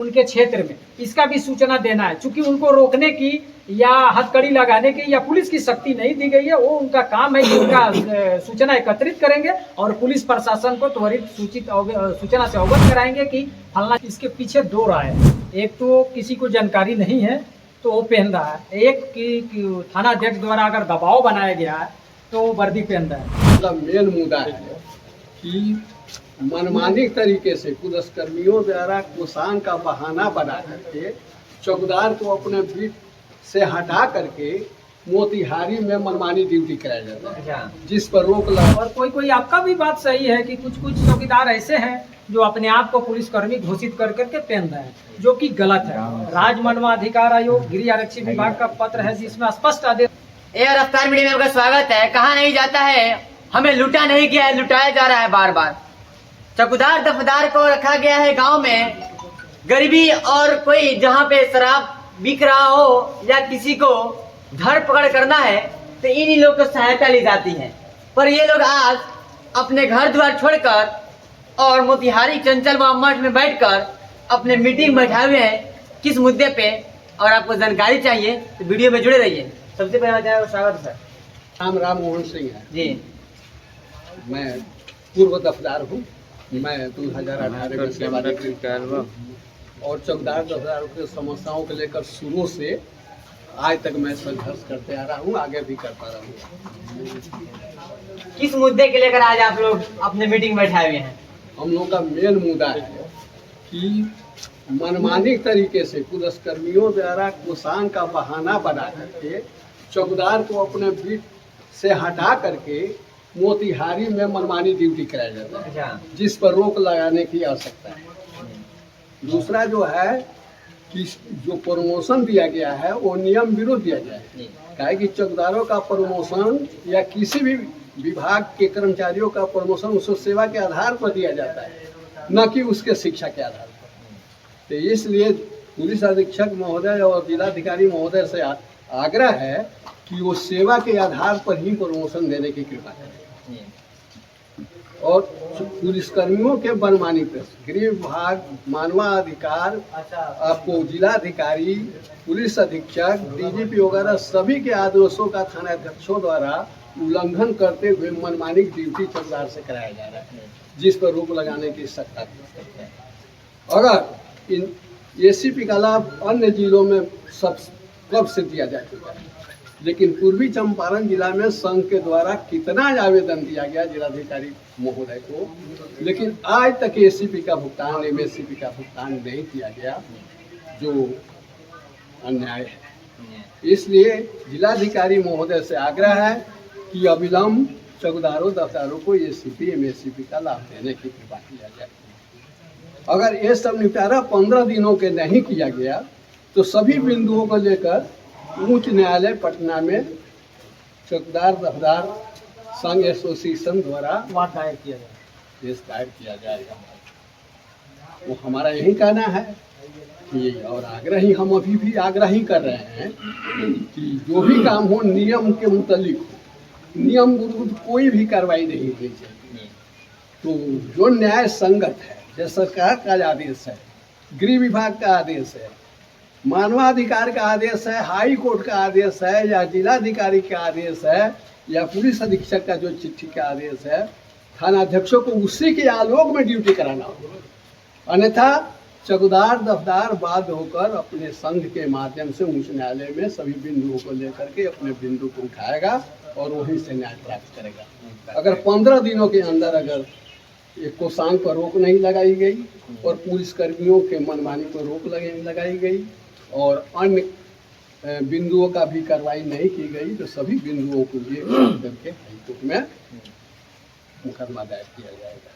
उनके क्षेत्र में इसका भी सूचना देना है। चूंकि उनको रोकने की या हथकड़ी लगाने की या पुलिस की शक्ति नहीं दी गई है, वो उनका काम है कि उनका सूचना एकत्रित करेंगे और पुलिस प्रशासन को त्वरित सूचना से अवगत कराएंगे कि फलना। इसके पीछे दो राय है, एक तो किसी को जानकारी नहीं है तो वो पहन रहा है, एक कि थाना अध्यक्ष द्वारा अगर दबाव बनाया गया है तो वो वर्दी पहन रहा है। मेन मुद्दा है कि मनमानी तरीके से पुलिसकर्मियों द्वारा कोषांग का बहाना बना करके चौकीदार को अपने बीट से हटा करके मोतिहारी में मनमानी ड्यूटी कराया जाता है, जिस पर रोक लगा। और कोई आपका भी बात सही है कि कुछ चौकीदार ऐसे हैं जो अपने आप को पुलिसकर्मी घोषित कर करके पहन रहे हैं, जो कि गलत है। राज्य मानवाधिकार आयोग गृह आरक्षी विभाग का पत्र है जिसमें स्पष्ट आदेश। रफ्तार मीडिया में आपका स्वागत है। कहा नहीं जाता है हमें लूटा नहीं गया है, लुटाया जा रहा है बार बार। चौकीदार दफदार को रखा गया है गांव में, गरीबी और कोई जहां पे शराब बिक रहा हो या किसी को धर पकड़ करना है तो इन्हीं लोग को सहायता ली जाती है। पर ये लोग आज अपने घर द्वार छोड़कर और मोतिहारी चंचल मठ में बैठकर अपने मीटिंग बैठाए हुए हैं। किस मुद्दे पे और आपको जानकारी चाहिए तो वीडियो में जुड़े रहिए। सबसे पहले स्वागत है सर। राम मोहन सिंह है जी। मैं पूर्व दफदार हूँ। मैं 2018 में सेवानिवृत्त और चौकीदार दफदार की समस्याओं को लेकर शुरू से आज तक मैं संघर्ष करते आ रहा हूँ, आगे भी करता रहूँगा। किस मुद्दे के लेकर आज आप लोग अपने मीटिंग बैठाए हुए हैं? हम लोग का मेन मुद्दा है कि मनमानी तरीके से पुलिसकर्मियों द्वारा कोषांग का बहाना बना करके चौकीदार को अपने बीट से हटा करके मोतिहारी में मनमानी ड्यूटी कराया जाता है, जिस पर रोक लगाने की आवश्यकता है। दूसरा जो है कि जो प्रमोशन दिया गया है वो नियम विरुद्ध दिया गया है। क्या कि चौकीदारों का प्रमोशन या किसी भी विभाग के कर्मचारियों का प्रमोशन उसको सेवा के आधार पर दिया जाता है, न कि उसके शिक्षा के आधार पर। तो इसलिए पुलिस अधीक्षक महोदय और जिलाधिकारी महोदय से आग्रह है कि वो सेवा के आधार पर ही प्रमोशन देने की कृपा करें। और पुलिसकर्मियों के मनमानी पर गृह विभाग, मानवाधिकार, आपको जिलाधिकारी, पुलिस अधीक्षक, डीजीपी वगैरह सभी के आदेशों का थाना अध्यक्षों द्वारा उल्लंघन करते हुए मनमानी ड्यूटी चौकीदार से कराया जा रहा है, जिस पर रोक लगाने की सख्त आवश्यकता है। अगर इन एसीपी का लाभ अन्य जिलों में सब कब से दिया जा चुका है, लेकिन पूर्वी चंपारण जिला में संघ के द्वारा कितना आवेदन दिया गया जिलाधिकारी महोदय को, लेकिन आज तक एसीपी का भुगतान, एमएससीपी का भुगतान नहीं किया गया, जो अन्याय है। इसलिए जिलाधिकारी महोदय से आग्रह है कि अविलंब चौकीदारों दफ्तारों को एसीपी एमएससीपी का लाभ देने की कृपा किया जाए। अगर ये सब निपटारा 15 दिनों के नहीं किया गया तो सभी बिंदुओं को लेकर उच्च न्यायालय पटना में चौकीदार दफदार संघ एसोसिएशन द्वारा दायर किया जाए, केस दायर किया जाएगा। वो हमारा यही कहना है कि, और आग्रह ही हम अभी भी आग्रह ही कर रहे हैं कि जो भी काम हो नियम के मुताबिक हो, नियम विरुद्ध कोई भी कार्रवाई नहीं होनी चाहिए। तो जो न्याय संगत है, जैसे सरकार का आदेश है, गृह विभाग का आदेश है, मानवाधिकार का आदेश है, हाई कोर्ट का आदेश है, या जिलाधिकारी का आदेश है, या पुलिस अधीक्षक का जो चिट्ठी का आदेश है, थाना अध्यक्षों को उसी के आलोक में ड्यूटी कराना होगा। अन्यथा चौकीदार दफदार बाध्य होकर अपने संघ के माध्यम से उच्च न्यायालय में सभी बिंदुओं को लेकर के अपने बिंदु को उठाएगा और वहीं से न्याय प्राप्त करेगा। अगर 15 दिनों के अंदर अगर एक कोषांग पर रोक नहीं लगाई गई और पुलिसकर्मियों के मनमानी पर रोक लगाई गई और अन्य बिंदुओं का भी कार्रवाई नहीं की गई तो सभी बिंदुओं को लिए करके हाईकोर्ट में मुकदमा दायर किया जाएगा।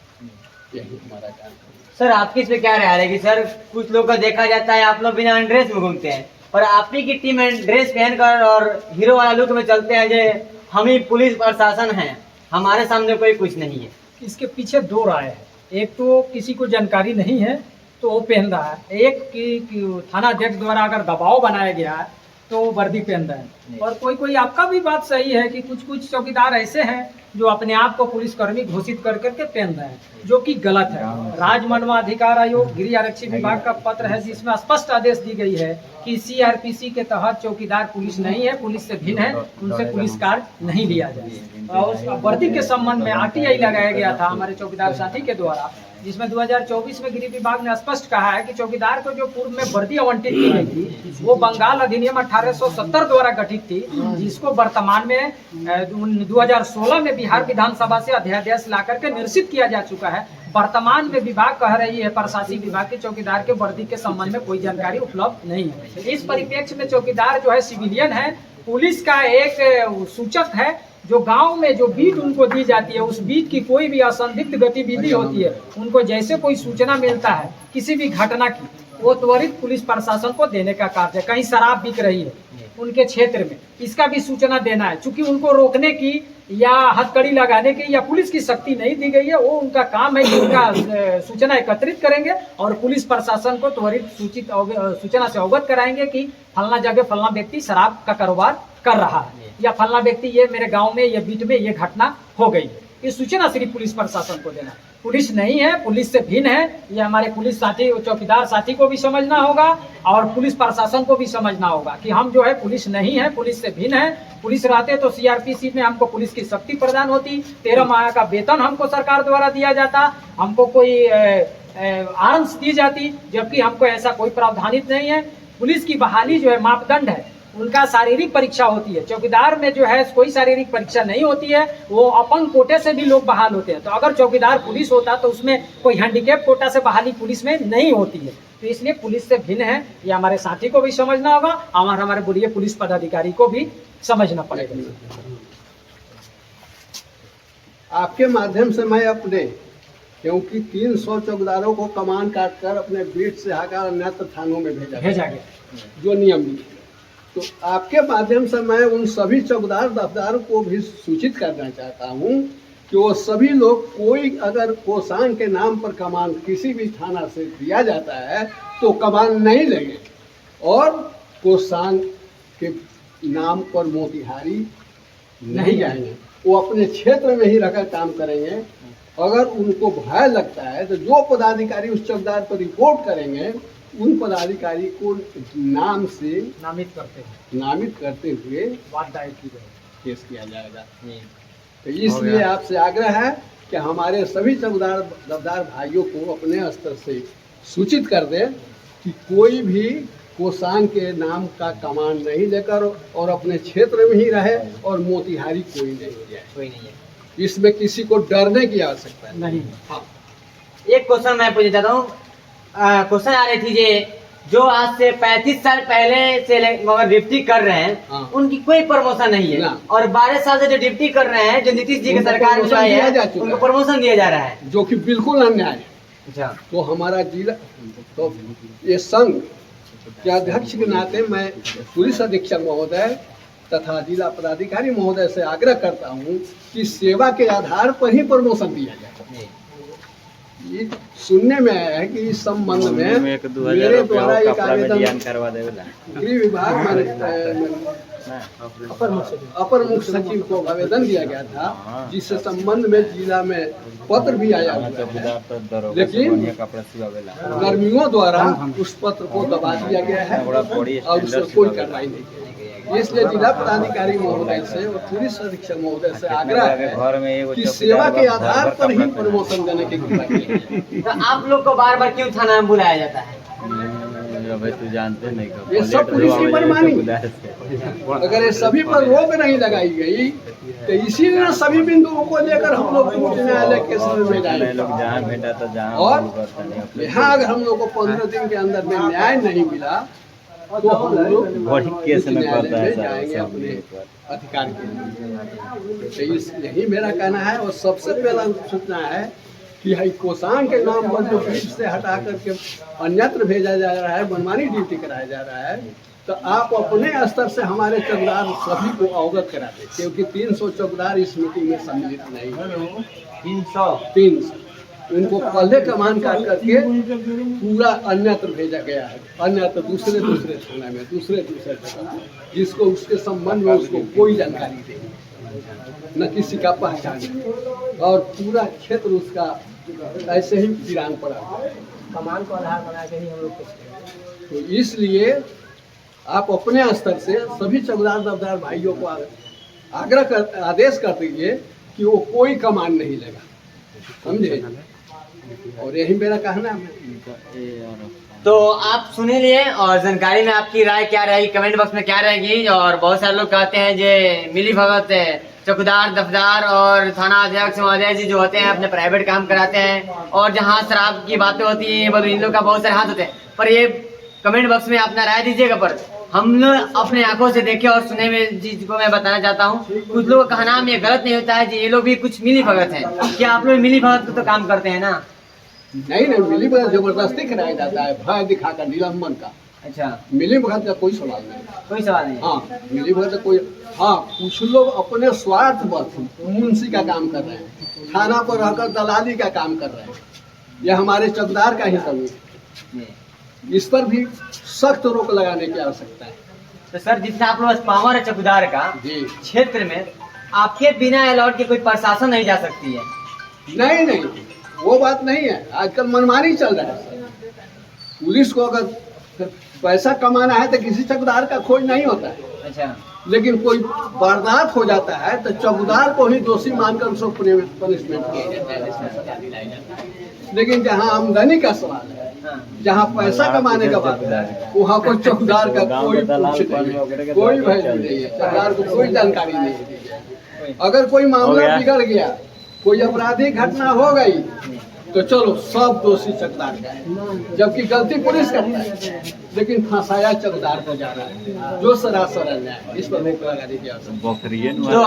यही हमारा काम है। सर आपकी इस पे क्या राय है कि सर कुछ लोग का देखा जाता है आप लोग बिना ड्रेस में घूमते हैं, पर आप ही की टीम में ड्रेस पहनकर और हीरो वाला लुक में चलते हैं, जो हम ही पुलिस प्रशासन हैं, हमारे सामने कोई कुछ नहीं है। इसके पीछे दो राय है, एक तो किसी को जानकारी नहीं है तो वो पहन रहा है, एक कि थाना अध्यक्ष द्वारा अगर दबाव बनाया गया है तो वो वर्दी पहन रहे हैं। और कोई कोई आपका भी बात सही है कि कुछ कुछ चौकीदार ऐसे हैं जो अपने आप को पुलिसकर्मी घोषित कर करके पहन रहे हैं, जो कि गलत है। राज्य मानवाधिकार आयोग गृह आरक्षी विभाग का पत्र है जिसमें स्पष्ट आदेश दी गई है कि सीआरपीसी के तहत चौकीदार पुलिस नहीं है, पुलिस से भिन्न है, उनसे पुलिस कार्य नहीं लिया जाए। और उस वर्दी के संबंध में आरटीआई लगाया गया था हमारे चौकीदार साथी के द्वारा, जिसमें 2024 में गृह विभाग ने स्पष्ट कहा है कि चौकीदार को जो पूर्व में वर्दी आवंटित की गई थी वो बंगाल अधिनियम 1870 द्वारा गठित थी, जिसको वर्तमान में 2016 में बिहार विधानसभा से अध्यादेश ला करके निरसित किया जा चुका है। वर्तमान में विभाग कह रही है, प्रशासनिक विभाग के चौकीदार के वर्दी के संबंध में कोई जानकारी उपलब्ध नहीं है। इस परिप्रेक्ष्य में चौकीदार जो है सिविलियन है, पुलिस का एक सूचक है। जो गांव में जो बीट उनको दी जाती है, उस बीट की कोई भी असंदिग्ध गतिविधि होती है, उनको जैसे कोई सूचना मिलता है किसी भी घटना की, वो त्वरित पुलिस प्रशासन को देने का कार्य है। कहीं शराब बिक रही है उनके क्षेत्र में, इसका भी सूचना देना है। चूंकि उनको रोकने की या हथकड़ी लगाने की या पुलिस की शक्ति नहीं दी गई है, वो उनका काम है कि उनका सूचना एकत्रित करेंगे और पुलिस प्रशासन को त्वरित सूचना से अवगत कराएंगे कि फलना जगह फलना व्यक्ति शराब का कारोबार कर रहा है या फलना व्यक्ति ये मेरे गांव में ये बीट में ये घटना हो गई है। ये सूचना सिर्फ पुलिस प्रशासन को देना। पुलिस नहीं है, पुलिस से भिन्न है, ये हमारे पुलिस साथी चौकीदार साथी को भी समझना होगा और पुलिस प्रशासन को भी समझना होगा कि हम जो है पुलिस नहीं है, पुलिस से भिन्न है। पुलिस रहते तो सीआरपीसी में हमको पुलिस की शक्ति प्रदान होती, 13 माह का वेतन हमको सरकार द्वारा दिया जाता, हमको कोई आर्म्स दी जाती, जबकि हमको ऐसा कोई प्रावधानित नहीं है। पुलिस की बहाली जो है मापदंड है, उनका शारीरिक परीक्षा होती है। चौकीदार में जो है कोई शारीरिक परीक्षा नहीं होती है, वो अपंग कोटे से भी लोग बहाल होते हैं। तो अगर चौकीदार पुलिस होता तो उसमें कोई हैंडीकैप कोटा से बहाली पुलिस में नहीं होती है। तो इसलिए पुलिस से भिन्न है, ये हमारे साथी को भी समझना होगा और हमारे वरीय पुलिस पदाधिकारी को भी समझना पड़ेगा। आपके माध्यम से मैं अपने, क्योंकि 300 चौकीदारों को कमान काट कर अपने बीट से हटाकर अन्यत्र थानों में भेजा गया जो नियम है, तो आपके माध्यम से मैं उन सभी चौकीदार दफ्तार को भी सूचित करना चाहता हूं कि वो सभी लोग, कोई अगर कोषांग के नाम पर कमान किसी भी थाना से दिया जाता है तो कमान नहीं लेंगे और कोषांग के नाम पर मोतिहारी नहीं जाएंगे, वो अपने क्षेत्र में ही रहकर काम करेंगे। अगर उनको भय लगता है तो जो पदाधिकारी उस चौकीदार पर रिपोर्ट करेंगे उन पदाधिकारी को नाम से नामित करते हुए बात दायर की जाए, केस किया जाएगा। तो इसलिए आपसे आग्रह है कि हमारे सभी चौकीदार दफ्तार भाइयों को अपने स्तर से सूचित कर दें कि कोई भी कोषांग के नाम का कमान नहीं लेकर और अपने क्षेत्र में ही रहे और मोतिहारी कोई नहीं है। इसमें किसी को डरने की आवश्यकता नहीं। हाँ, एक क्वेश्चन मैं पूछना चाहता हूँ। क्वेश्चन आ रही थी जो आज से 35 साल पहले से मगर ड्यूटी कर रहे हैं, हाँ। उनकी कोई प्रमोशन नहीं है ना। और 12 साल से जो ड्यूटी कर रहे हैं, जो नीतीश जी की सरकार में आई है, उनको प्रमोशन दिया जा रहा है, जो कि बिल्कुल अन्याय है। अच्छा, तो हमारा जिला, तो ये संघ के अध्यक्ष के नाते मैं पुलिस अधीक्षक महोदय तथा जिला पदाधिकारी महोदय से आग्रह करता हूँ कि सेवा के आधार पर ही प्रमोशन दिया जाए। ये सुनने में आया है कि इस संबंध में मेरे द्वारा एक आवेदन गृह विभाग अपर मुख्य सचिव को आवेदन दिया गया था, जिससे संबंध में जिला में पत्र भी आया हुआ है, लेकिन कर्मियों द्वारा उस पत्र को दबा दिया गया है और उससे कोई कार्रवाई नहीं की। इसलिए जिला पदाधिकारी महोदय से और पुलिस अधीक्षक महोदय से आग्रह है कि सेवा के आधार पर ही प्रमोशन देने की कृपा की। तो आप लोग को बार बार क्यों थाना में बुलाया जाता है? तू जानते नहीं, ये सब पुलिस की मनमानी। अगर ये सभी पर रोक नहीं लगाई गई तो इसीलिए सभी बिंदुओं को लेकर हम लोग उच्च न्यायालय के समय में जाएंगे और यहाँ अगर हम लोग को 15 दिन के अंदर में न्याय नहीं मिला तो हम लोग केस में पड़ता है जाएंगे अपने अधिकार के लिए। तो यही मेरा कहना है। और सबसे पहला सूचना है कि हाई कोषांग के नाम पर जो बीच से हटा करके अन्यत्र भेजा जा रहा है, मनमानी ड्यूटी कराया जा रहा है, तो आप अपने स्तर से हमारे चौकीदार सभी को अवगत करा दें, क्योंकि 300 चौकीदार इस मीटिंग में सम्मिलित नहीं है। 300 उनको पहले कमान काट करके पूरा अन्यत्र भेजा गया है, अन्यत्र दूसरे थाना में, दूसरे जगह, जिसको उसके संबंध में उसको कोई जानकारी नहीं, न किसी का पहचान है, और पूरा क्षेत्र उसका ऐसे ही वीरान पड़ा है। कमान को आधार बना के ही हम लोग तो इसलिए आप अपने स्तर से सभी चौकीदार दफ्तार भाइयों को आदेश कर दीजिए कि वो कोई कमान नहीं लेगा, समझे। और यही मेरा कहना है। तो आप सुने लिए और जानकारी में आपकी राय क्या रहेगी, कमेंट बॉक्स में क्या रहेगी। और बहुत सारे लोग कहते हैं जे मिली भगत चौकीदार दफ्तार और थाना अध्यक्ष महोदय जी जो होते हैं अपने प्राइवेट काम कराते हैं, और जहाँ शराब की बातें होती हैं इन लोग का बहुत सारे हाथ होते हैं। पर ये कमेंट बॉक्स में अपना राय दीजिएगा। पर हम लोग अपने आंखों से देखे और सुने में चीज को मैं बताना चाहता हूँ, कुछ लोगों का कहना ये गलत नहीं होता है जी, ये लोग भी कुछ मिली भगत है। क्या आप लोग मिली भगत को तो काम करते हैं ना? नहीं नहीं, मिली भगत जबरदस्ती कराया जाता है, भय दिखाकर निलंबन का। अच्छा, मिली भगत का कोई सवाल नहीं। कोई सवाल नहीं। हाँ, मिली भगत का कोई, हाँ कुछ लोग अपने स्वार्थ बस मुंशी का काम कर रहे हैं, थाना पर रहकर दलाली का काम कर रहे हैं, यह हमारे चौकीदार का ही समूह है। इस पर भी सख्त रोक लगाने की आवश्यकता है। तो सर जितना आप लोग पावर है चौकीदार का जी, क्षेत्र में, आपके बिना अलाउड के कोई प्रशासन नहीं जा सकती है? नहीं नहीं, वो बात नहीं है। आजकल मनमानी चल रहा है। पुलिस को अगर पैसा कमाना है तो किसी चौकीदार का खोज नहीं होता है। अच्छा, लेकिन कोई वारदात हो जाता है तो चौकीदार को ही दोषी मानकर उसको पनिशमेंट किया जाता है। लेकिन जहाँ आमदनी का सवाल है, जहाँ पैसा कमाने का बात है, वहाँ पर चौकीदार का कोई कोई वैल्यू नहीं है, चौकीदार को कोई जानकारी नहीं है। अगर कोई मामला बिगड़ गया, कोई आपराधिक घटना हो गई, तो चलो सब दोषी चौकीदार का है, जबकि गलती पुलिस करता है, लेकिन फंसाया चौकीदार को जा रहा है, जो सरासर अन्याय है। इस पर रोक लगा दीजिए। बकरियन तो